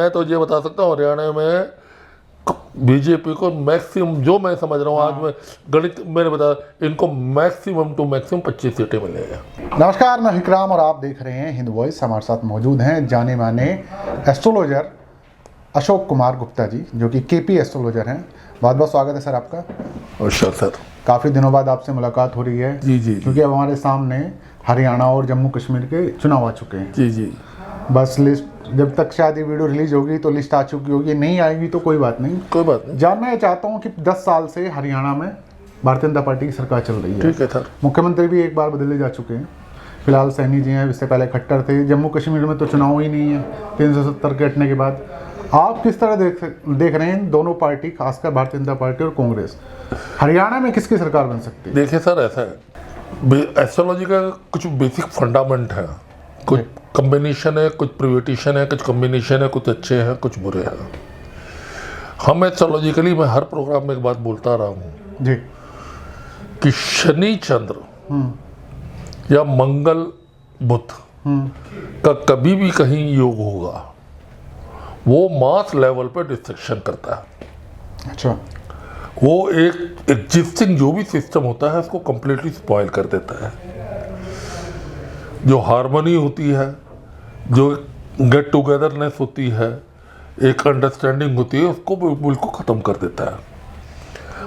मैं तो ये बता सकता हूँ हरियाणा में बीजेपी को मैक्सिमम, जो मैं समझ रहा हूँ आज मैं गणित मैंने बताया, इनको मैक्सिमम टू मैक्सिमम 25 सीटें मिलेगा। नमस्कार, मैं विक्राम और आप देख रहे हैं हिंद वॉइस। हमारे साथ मौजूद हैं जाने माने एस्ट्रोलॉजर अशोक कुमार गुप्ता जी, जो कि केपी एस्ट्रोलॉजर हैं। बहुत बहुत स्वागत है सर आपका। अच्छा सर, काफ़ी दिनों बाद आपसे मुलाकात हो रही है। जी, क्योंकि अब हमारे सामने हरियाणा और जम्मू कश्मीर के चुनाव आ चुके हैं। जी। बस लिस्ट जब तक शायद ये वीडियो रिलीज होगी तो लिस्ट आ चुकी होगी, नहीं आएगी तो कोई बात नहीं। जानना चाहता हूँ कि 10 साल से हरियाणा में भारतीय जनता पार्टी की सरकार चल रही है। ठीक है सर। मुख्यमंत्री भी एक बार बदले जा चुके हैं। फिलहाल सैनी जी हैं, इससे पहले खट्टर थे। जम्मू कश्मीर में तो चुनाव ही नहीं है 370 के हटने के बाद। आप किस तरह देख रहे हैं दोनों पार्टी, खासकर भारतीय जनता पार्टी और कांग्रेस, हरियाणा में किसकी सरकार बन सकती है? देखिए सर, ऐसा है, एस्ट्रोलॉजी का कुछ बेसिक फंडामेंट है, कुछ कॉम्बिनेशन है, कुछ प्रिविटेशन है, कुछ कॉम्बिनेशन है, कुछ अच्छे हैं, कुछ बुरे हैं। हम एस्ट्रोलॉजिकली, मैं हर प्रोग्राम में एक बात बोलता रहा हूँ जी कि शनि चंद्र या मंगल बुध का कभी भी कहीं योग होगा, वो मास लेवल पे डिस्ट्रक्शन करता है। अच्छा। वो एक एग्जिस्टिंग जो भी सिस्टम होता है उसको कंप्लीटली स्पॉइल कर देता है। जो हार्मनी होती है, जो गेट टुगेदरनेस होती है, एक अंडरस्टैंडिंग होती है, उसको बिल्कुल ख़त्म कर देता है।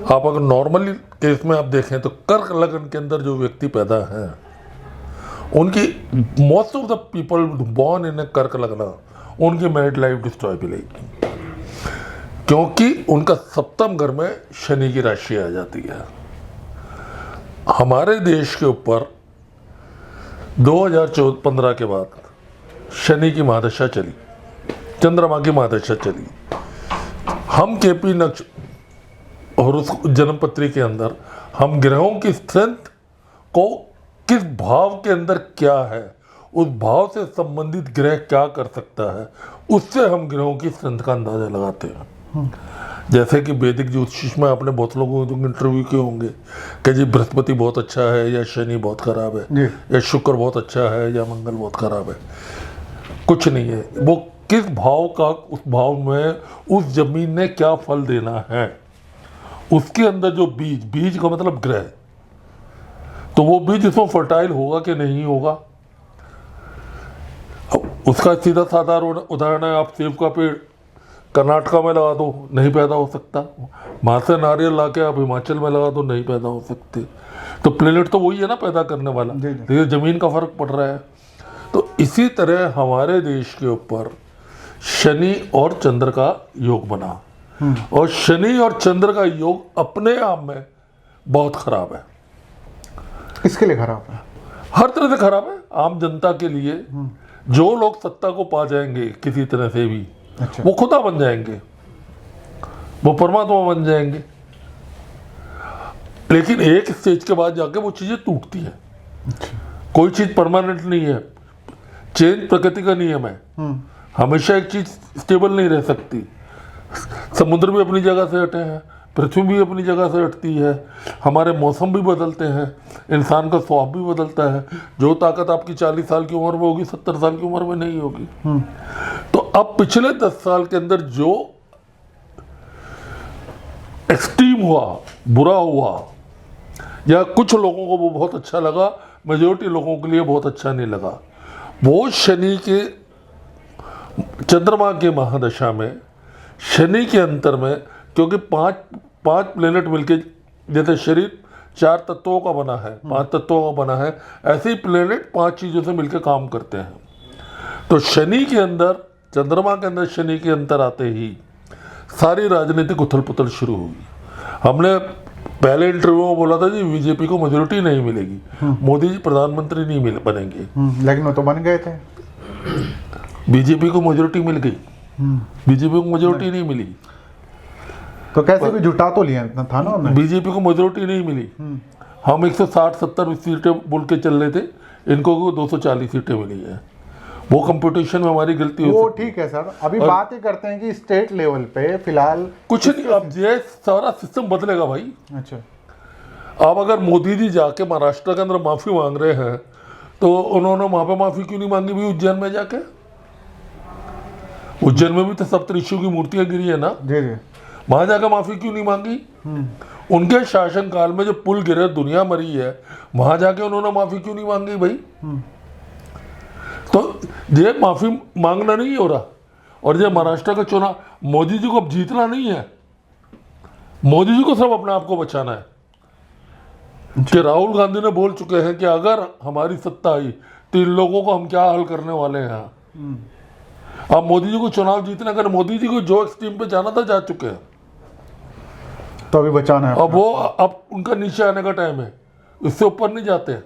आप अगर नॉर्मली केस में आप देखें तो कर्क लगन के अंदर जो व्यक्ति पैदा हैं, उनकी most of the people born in a कर्क लगना, उनकी मैरिड लाइफ डिस्ट्रॉय मिलेगी, क्योंकि उनका सप्तम घर में शनि की राशि आ जाती है। हमारे देश के ऊपर 2015 के बाद शनि की महादशा चली, चंद्रमा की महादशा चली। हम केपी नक्ष और उस जन्मपत्री के अंदर हम ग्रहों की स्ट्रेंथ को, किस भाव के अंदर क्या है, उस भाव से संबंधित ग्रह क्या कर सकता है, उससे हम ग्रहों की स्ट्रेंथ का अंदाजा लगाते हैं। जैसे कि वैदिक ज्योतिष में आपने बहुत लोगों को इंटरव्यू किए होंगे कि जी बृहस्पति बहुत अच्छा है या शनि बहुत खराब है, या शुक्र बहुत अच्छा है या मंगल बहुत खराब है। कुछ नहीं है, वो किस भाव का, उस भाव में उस जमीन ने क्या फल देना है, उसके अंदर जो बीज का मतलब ग्रह, तो वो बीज इसमें फर्टाइल होगा कि नहीं होगा। उसका सीधा साधारण उदाहरण है, आप सेब का पेड़ कर्नाटका में लगा दो, नहीं पैदा हो सकता। वहाँ से नारियल ला के आप हिमाचल में लगा दो, नहीं पैदा हो सकते। तो प्लेनेट तो वही है ना पैदा करने वाला, लेकिन जमीन का फर्क पड़ रहा है। तो इसी तरह हमारे देश के ऊपर शनि और चंद्र का योग बना, और शनि और चंद्र का योग अपने आप में बहुत खराब है। किसके लिए खराब है? हर तरह से खराब है। आम जनता के लिए, जो लोग सत्ता को पा जाएंगे किसी तरह से भी, अच्छा। वो खुदा बन जाएंगे, वो परमात्मा बन जाएंगे। लेकिन एक स्टेज के बाद जाके वो चीजें टूटती हैं। अच्छा। कोई चीज परमानेंट नहीं है, चेंज प्रकृति का नियम है। हमेशा एक चीज स्टेबल नहीं रह सकती। समुद्र भी अपनी जगह से हटे हैं, पृथ्वी भी अपनी जगह से हटती है, हमारे मौसम भी बदलते हैं, इंसान का स्वभाव भी बदलता है। जो ताकत आपकी 40 साल की उम्र में होगी, 70 साल की उम्र में नहीं होगी। तो अब पिछले 10 साल के अंदर जो एक्सट्रीम हुआ, बुरा हुआ, या कुछ लोगों को वो बहुत अच्छा लगा, मेजोरिटी लोगों के लिए बहुत अच्छा नहीं लगा, वो शनि के चंद्रमा के महादशा में, शनि के अंतर में, क्योंकि पांच प्लेनेट मिलके, जैसे शरीर 4 तत्वों का बना है, 5 तत्वों का बना है, ऐसे ही प्लेनेट 5 चीजों से मिलकर काम करते हैं। तो शनि के अंदर, चंद्रमा के अंदर शनि के अंतर आते ही सारी राजनीतिक उथल पुथल शुरू हुई। हमने पहले इंटरव्यू में बोला था जी बीजेपी को मेजोरिटी नहीं मिलेगी, मोदी जी प्रधानमंत्री नहीं बनेंगे, लेकिन वो तो बन गए थे। बीजेपी को मेजोरिटी मिल गई, बीजेपी को मेजोरिटी नहीं मिली। तो कैसे भी जुटा तो लिया था ना उन्होंने। बीजेपी को मेजोरिटी नहीं मिली। हम 160-70 सीटें बोल के चल रहे थे, इनको 240 सीटें मिली है। वो कंपटीशन में हमारी गलती वो ठीक है सर, अभी बात ही करते हैं कि स्टेट लेवल पे फिलहाल कुछ नहीं। अब ये सारा सिस्टम बदलेगा भाई। अच्छा। अब अगर मोदी जी जाके महाराष्ट्र के अंदर माफी मांग रहे हैं, तो उन्होंने वहां पे माफी क्यों नहीं मांगी भी उज्जैन में जाके? उज्जैन में भी तो सप्तऋषियों की मूर्तियां गिरी है ना, जी जी। वहां जाकर माफी क्यों नहीं मांगी? उनके शासन काल में जो पुल गिरे, दुनिया मरी है, वहां जाके उन्होंने माफी क्यों नहीं मांगी भाई? तो ये माफी मांगना नहीं हो रहा। और ये महाराष्ट्र का चुनाव, मोदी जी को अब जीतना नहीं है, मोदी जी को सिर्फ अपने आप को बचाना है। कि राहुल गांधी ने बोल चुके हैं कि अगर हमारी सत्ता आई तो इन लोगों को हम क्या हल करने वाले हैं। अब मोदी जी को चुनाव जीतना, अगर मोदी जी को जो एक्सट्रीम पे जाना था जा चुके हैं, तो अभी बचाना है। अब वो अब उनका नीचे आने का टाइम है, इससे ऊपर नहीं जाते हैं।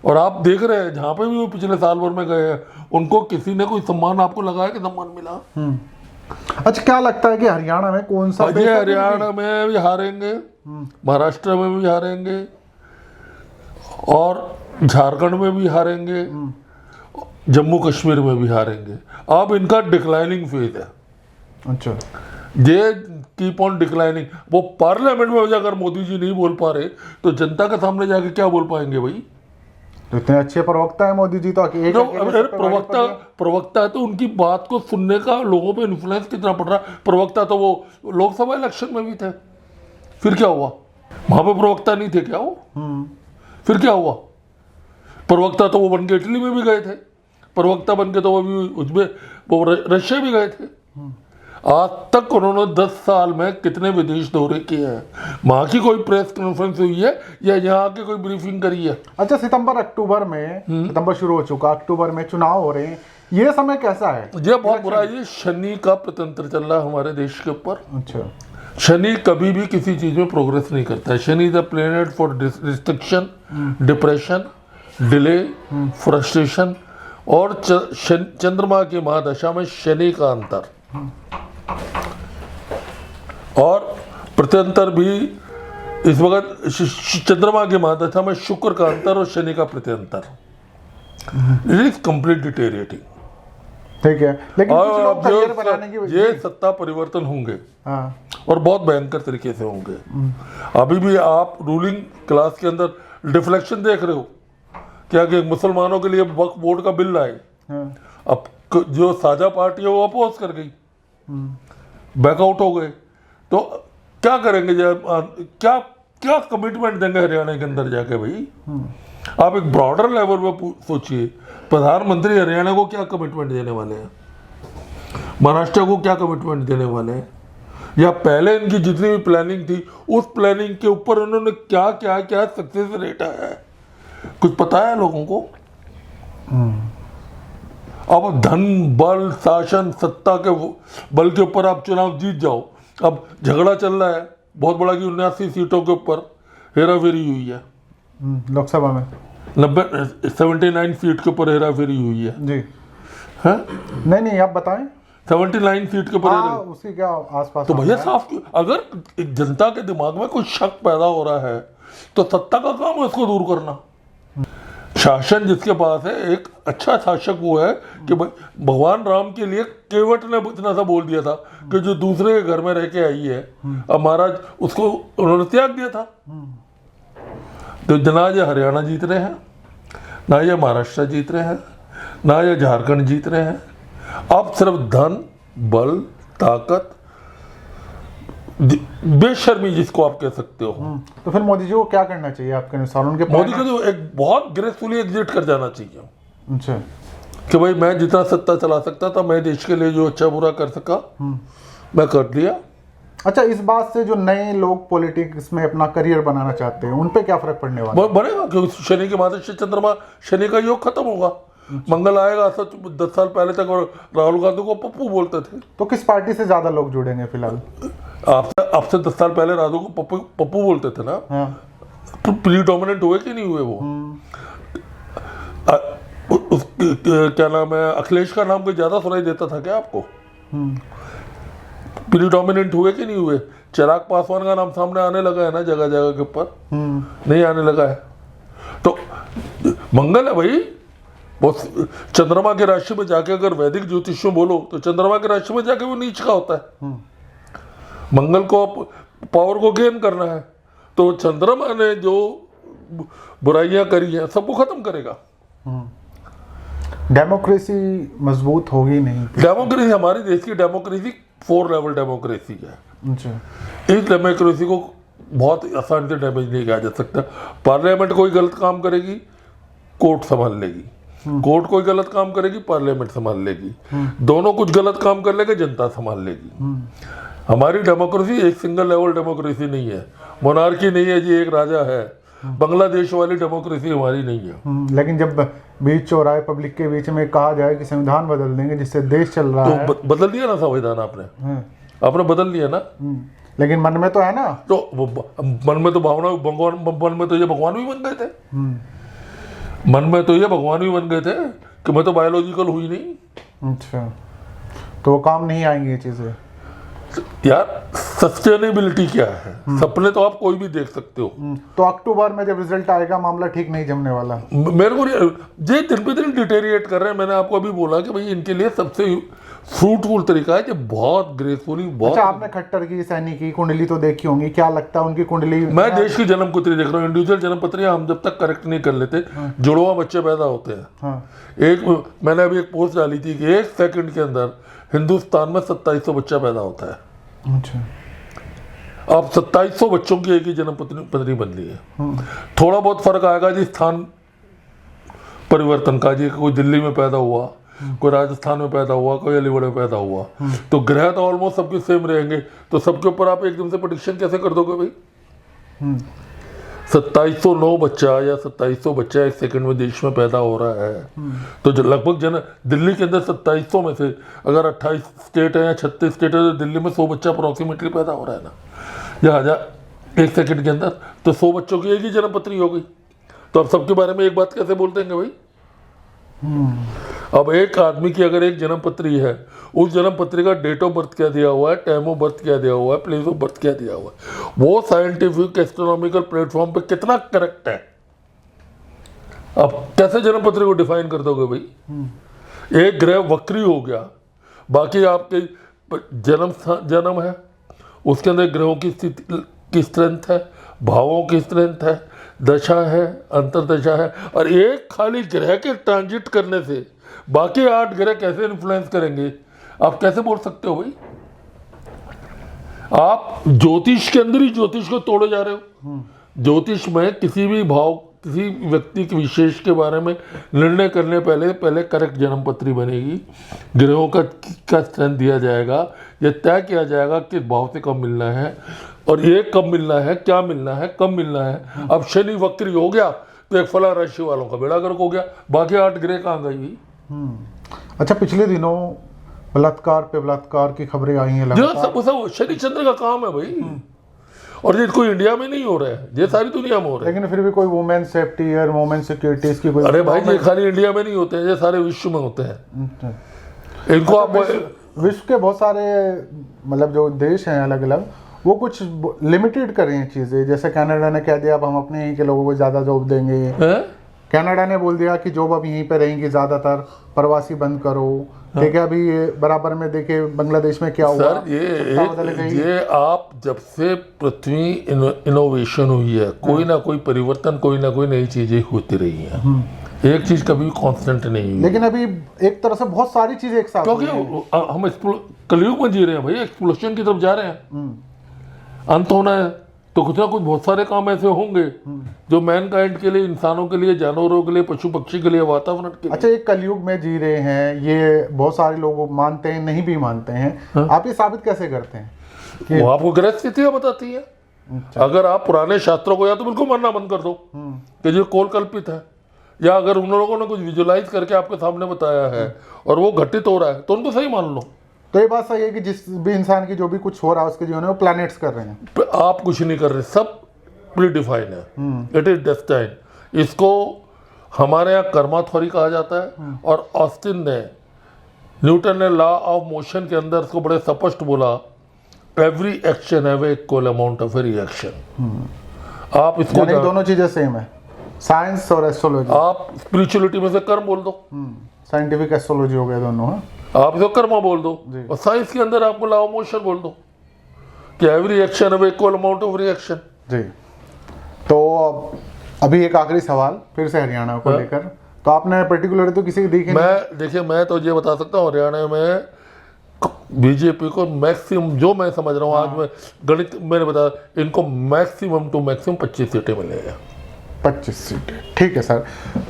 और आप देख रहे हैं जहां पे भी वो पिछले साल भर में गए हैं, उनको किसी ने कोई सम्मान आपको लगाया कि सम्मान मिला? अच्छा, क्या लगता है कि हरियाणा में कौन सा अजय हरियाणा में भी हारेंगे, महाराष्ट्र में भी हारेंगे, और झारखंड में भी हारेंगे, जम्मू कश्मीर में भी हारेंगे। अब इनका डिक्लाइनिंग फेज है। अच्छा, ये कीप ऑन डिक्लाइनिंग। वो पार्लियामेंट में जाकर मोदी जी नहीं बोल पा रहे तो जनता के सामने जाके क्या बोल पाएंगे भाई? तो इतने अच्छे प्रवक्ता है मोदी जी, तो एक तो अरे प्रवक्ता है तो उनकी बात को सुनने का लोगों पे इन्फ्लुएंस कितना पड़ रहा है? प्रवक्ता तो वो लोकसभा इलेक्शन में भी थे, फिर क्या हुआ? वहां पे प्रवक्ता नहीं थे क्या वो? फिर क्या हुआ? प्रवक्ता तो वो बन के इटली में भी गए थे, प्रवक्ता बन के तो वो भी उसमें वो रशिया भी गए थे। आज तक उन्होंने 10 साल में कितने विदेश दौरे किए हैं? वहां की कोई प्रेस कॉन्फ्रेंस हुई है या यहाँ की कोई ब्रीफिंग करी है? अच्छा, सितंबर अक्टूबर में, सितंबर शुरू हो चुका, अक्टूबर में चुनाव हो रहे हैं, ये समय कैसा है? ये बहुत बुरा है। ये शनि का प्रतंत्र चल रहा है हमारे देश के ऊपर। अच्छा, शनि कभी भी किसी चीज में प्रोग्रेस नहीं करता है। Shani is a planet for restriction, depression, delay, frustration. और चंद्रमा की महादशा में शनि का अंतर और प्रत्यंतर भी इस वक्त चंद्रमा की महादशा में शुक्र का अंतर और शनि का प्रत्यंतर, इट इज कंप्लीट डिटेरिएटिंग। ठीक है, लेकिन कुछ लोग और करियर बनाने की ये सत्ता परिवर्तन होंगे, हाँ, और बहुत भयंकर तरीके से होंगे। अभी भी आप रूलिंग क्लास के अंदर डिफ्लेक्शन देख रहे हो क्या कि मुसलमानों के लिए वक्फ बोर्ड का बिल लाए, हाँ, अब जो साझा पार्टी है वो अपोज कर गई, बैकआउट हो गए। तो क्या करेंगे जब क्या क्या कमिटमेंट देंगे हरियाणा के अंदर जाके भाई? आप एक ब्रॉडर लेवल पे सोचिए, प्रधानमंत्री हरियाणा को क्या कमिटमेंट देने वाले हैं, महाराष्ट्र को क्या कमिटमेंट देने वाले हैं, या पहले इनकी जितनी भी प्लानिंग थी उस प्लानिंग के ऊपर उन्होंने क्या क्या क्या सक्सेस रेट है, कुछ पता है लोगों को? अब धन, बल, शासन, सत्ता के बल के ऊपर आप चुनाव जीत जाओ। अब झगड़ा चल रहा है बहुत बड़ा कि 79 सीटों के ऊपर हेरा फेरी हुई है, लोकसभा में 79 सीट के ऊपर हेरा फेरी हुई है जी। है? नहीं, आप बताएं। 79 सीट के ऊपर उसकी क्या आसपास? तो भैया साफ, अगर एक जनता के दिमाग में कोई शक पैदा हो रहा है तो सत्ता का काम है इसको दूर करना। शासन जिसके पास है, एक अच्छा शासक वो है कि भगवान राम के लिए केवट ने इतना सा बोल दिया था कि जो दूसरे के घर में रह के आई है, अब महाराज उसको उन्होंने त्याग दिया था। तो ना ये हरियाणा जीत रहे हैं, ना ये महाराष्ट्र जीत रहे हैं, ना ये झारखंड जीत रहे हैं। अब सिर्फ धन, बल, ताकत, बेशर्मी जिसको आप कह सकते हो। तो फिर मोदी जी को क्या करना चाहिए आपके अनुसार? उनके मोदी को तो एक बहुत ग्रेसफुली एग्जिट कर जाना चाहिए। अच्छा, कि भाई मैं जितना सत्ता चला सकता था, मैं देश के लिए जो अच्छा बुरा कर सका मैं कर दिया। अच्छा, इस बात से जो नए लोग पॉलिटिक्स में अपना करियर बनाना चाहते हैं उन पे क्या फर्क पड़ने वाला है? बनेगा क्योंकि शनि के माध्यम से चंद्रमा, शनि का योग खत्म होगा, मंगल आएगा। 10 साल पहले तक और राहुल गांधी को पप्पू बोलते थे। तो किस पार्टी से ज्यादा लोग जुड़ेंगे फिलहाल? आपसे 10 साल पहले राहुल को पप्पू बोलते थे ना, हाँ। प्रीडोमिनेंट हुए कि नहीं हुए वो? क्या नाम है, अखिलेश का नाम कोई ज्यादा सुनाई देता था क्या आपको? प्रीडोमिनेंट हुए कि नहीं हुए? चिराग पासवान का नाम सामने आने लगा है ना जगह जगह के ऊपर, नहीं आने लगा है? तो मंगल है भाई, वो चंद्रमा के राशि में जाके अगर वैदिक ज्योतिष में बोलो तो चंद्रमा के राशि में जाके वो नीच का होता है। मंगल को पावर को गेन करना है, तो चंद्रमा ने जो बुराइयां करी हैं सबको खत्म करेगा। डेमोक्रेसी मजबूत होगी नहीं। डेमोक्रेसी, हमारी देश की डेमोक्रेसी 4 लेवल डेमोक्रेसी है। अच्छा, इस डेमोक्रेसी को बहुत आसानी से डैमेज नहीं किया जा सकता। पार्लियामेंट कोई गलत काम करेगी, कोर्ट संभाल लेगी, कोर्ट कोई गलत काम करेगी, पार्लियामेंट संभाल लेगी, दोनों कुछ गलत काम कर लेंगे, जनता संभाल लेगी। हमारी डेमोक्रेसी एक सिंगल लेवल डेमोक्रेसी नहीं है, मोनार्की नहीं है जी, एक राजा है। बांग्लादेश वाली डेमोक्रेसी हमारी नहीं है। लेकिन जब बीच चौराहे पब्लिक के बीच में कहा जाए कि संविधान बदल देंगे जिससे देश चल रहा है, तो बदल दिया ना संविधान आपने बदल दिया ना। लेकिन मन में तो है ना। तो मन में तो भावना, भगवान मन में तो ये भगवान भी बन गए थे, मन में तो ये भगवान भी बन गए थे कि मैं तो बायोलॉजिकल हुई नहीं। अच्छा, तो वो काम नहीं आएंगी ये चीजें यार। सस्टेनेबिलिटी क्या है? सपने तो आप कोई भी देख सकते हो। तो अक्टूबर में जब रिजल्ट आएगा मामला ठीक नहीं जमने वाला। मेरे को ये दिन पे दिन डिटेरिएट कर रहे हैं। मैंने आपको अभी बोला कि भाई इनके लिए सबसे फ्रूटफुल तरीका है कि बहुत ग्रेसफुली, बहुत। अच्छा, आपने खट्टर की, सैनी की कुंडली तो देखी होंगी, क्या लगता है उनकी कुंडली? मैं देश की जन्म कुंडली देख रहा हूँ। इंडिविजुअल जन्म पत्रियां हम जब तक करेक्ट नहीं कर लेते, जुड़वा बच्चे पैदा होते हैं। हाँ। मैंने अभी एक पोस्ट डाली थी कि 1 सेकंड के अंदर हिंदुस्तान में 2700 बच्चा पैदा होता है। अच्छा, अब 2700 बच्चों की एक ही जन्म पत्री बन रही है। थोड़ा बहुत फर्क आएगा जी स्थान परिवर्तन का, जी कोई दिल्ली में पैदा हुआ, कोई राजस्थान में पैदा हुआ, कोई अलीगढ़ में पैदा हुआ, तो ग्रह तो ऑलमोस्ट सबके सेम रहेंगे। तो सबके ऊपर आप एकदम से प्रेडिक्शन कैसे कर दोगे भाई? 2709 बच्चा या 2700 बच्चा 1 सेकंड में देश में पैदा हो रहा है। तो जो लगभग दिल्ली के अंदर 2700 में से अगर 28 स्टेट है या 36 स्टेट है, तो दिल्ली में 100 बच्चा अप्रोक्सीमेटली पैदा हो रहा है ना, जहाँ 1 सेकंड के अंदर। तो 100 बच्चों की एक ही जन्म पत्री हो गई। तो अब सबके बारे में एक बात कैसे बोल देंगे भाई? अब एक आदमी की अगर एक जन्म पत्री है, उस जन्म पत्री का डेट ऑफ बर्थ क्या दिया हुआ है, टाइम ऑफ बर्थ क्या दिया हुआ है, प्लेस ऑफ बर्थ क्या दिया हुआ है, वो साइंटिफिक एस्ट्रोनॉमिकल प्लेटफॉर्म पे कितना करेक्ट है। अब कैसे जन्म पत्री को डिफाइन कर दोगे भाई? एक ग्रह वक्री हो गया, बाकी आपके जन्म है, उसके अंदर ग्रहों की स्थिति की स्ट्रेंथ है, भावों की स्ट्रेंथ है, दशा है, अंतरदशा है, और एक खाली ग्रह के ट्रांजिट करने से बाकी 8 ग्रह कैसे इन्फ्लुएंस करेंगे? आप कैसे बोल सकते हो भाई? आप ज्योतिष के अंदर ही ज्योतिष को तोड़े जा रहे हो। ज्योतिष में किसी भी भाव, किसी व्यक्ति के विशेष के बारे में निर्णय करने पहले करेक्ट जन्म पत्री बनेगी, ग्रहों का स्ट्रेंथ दिया जाएगा, यह तय किया जाएगा किस भाव से कब मिलना है, और ये कब मिलना है, क्या मिलना है, कब मिलना है। अब शनि वक्री हो गया तो एक फला राशि वालों का बेड़ा गर्क हो गया, बाकी 8 ग्रह कहाँ गई? अच्छा, पिछले दिनों बलात्कार पे बलात्कार की खबरें आई हैं सब शनि चंद्र का काम है भाई। और ये कोई इंडिया में नहीं हो रहा है, ये सारी दुनिया में हो रहा है। लेकिन फिर भी कोई वुमेन सेफ्टी और वुमेन सिक्योरिटी की कोई, अरे भाई ये खाली इंडिया में नहीं होते हैं, ये सारे विश्व में होते हैं। इनको आप विश्व के बहुत सारे मतलब जो देश हैं अलग अलग, वो कुछ लिमिटेड कर रहे हैं चीजें। जैसे कनाडा ने कह दिया अब हम अपने यहीं के लोगों को ज्यादा जॉब देंगे। कनाडा ने बोल दिया कि जॉब अब यहीं पे रहेंगी ज्यादातर, प्रवासी बंद करो। ठीक है, अभी ये बराबर में देखे बांग्लादेश में क्या हुआ सर। ये आप जब से पृथ्वी इनोवेशन हुई है, कोई ना कोई परिवर्तन, कोई ना कोई नई चीजें होती रही हैं। एक चीज कभी कांस्टेंट नहीं हुई। लेकिन अभी एक तरह से बहुत सारी चीजें एक साथ, क्योंकि हम कलयुग में जी रहे हैं भाई, एक्सप्लोशन की तरफ जा रहे हैं। अंत होना है तो कुछ ना कुछ बहुत सारे काम ऐसे होंगे जो मैनकाइंड के लिए, इंसानों के लिए, जानवरों के लिए, पशु पक्षी के लिए, वातावरण के लिए। अच्छा, एक कलयुग में जी रहे हैं, ये बहुत सारे लोग मानते हैं, नहीं भी मानते हैं। आप ये साबित कैसे करते हैं? वो आपको ग्रह स्थितियां बताती है। अगर आप पुराने शास्त्रों को या तो बिल्कुल मानना बंद कर दो कि जो कोल कल्पित है, या अगर उन लोगों ने कुछ विजुलाइज करके आपके सामने बताया है और वो घटित हो रहा है तो उनको सही मान लो। तो ये बात सही है कि जिस भी इंसान की जो भी कुछ हो रहा है उसके जीवन में वो प्लैनेट्स कर रहे हैं। आप कुछ नहीं कर रहे, सब प्रीडिफाइन है, इट इज डेस्टाइन। इसको हमारे यहाँ कर्मा थ्योरी कहा जाता है। और ऑस्टिन ने, न्यूटन ने लॉ ऑफ मोशन के अंदर इसको बड़े स्पष्ट बोला, every action have a equal amount of reaction. आप इसको दोनों चीजें सेम है, साइंस और एस्ट्रोलॉजी। आप स्पिरिचुअलिटी में से कर्म बोल दो, साइंटिफिक एस्ट्रोलॉजी हो गया दोनों। आप इसको कर्मा बोल दो, और साइंस के अंदर आपको लॉ ऑफ मोशन बोल दो कि every action have equal amount of reaction. जी। तो अभी एक आखिरी सवाल फिर से हरियाणा को लेकर, तो आपने पर्टिकुलर तो किसी की देखी नहीं? देखिए मैं तो ये बता सकता हूँ, हरियाणा में बीजेपी को मैक्सिमम, जो मैं समझ रहा हूँ आज मैं गणित मैंने बताया, इनको मैक्सिमम टू मैक्सिमम 25 सीटें मिलेंगे। 25 सीटें, ठीक है सर।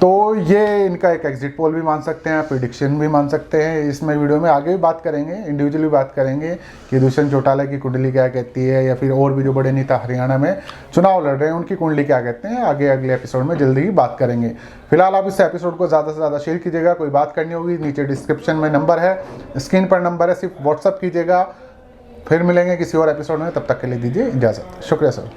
तो ये इनका एक एग्जिट पोल भी मान सकते हैं, प्रिडिक्शन भी मान सकते हैं। इसमें वीडियो में आगे भी बात करेंगे, इंडिविजुअली बात करेंगे कि दुष्यंत चौटाला की कुंडली क्या कहती है, या फिर और भी जो बड़े नेता हरियाणा में चुनाव लड़ रहे हैं उनकी कुंडली क्या कहते हैं। आगे अगले एपिसोड में जल्दी ही बात करेंगे। फिलहाल आप इस एपिसोड को ज़्यादा से ज़्यादा शेयर कीजिएगा। कोई बात करनी होगी नीचे डिस्क्रिप्शन में नंबर है, स्क्रीन पर नंबर है, सिर्फ व्हाट्सअप कीजिएगा। फिर मिलेंगे किसी और एपिसोड में, तब तक के लिए दीजिए इजाज़त। शुक्रिया सर।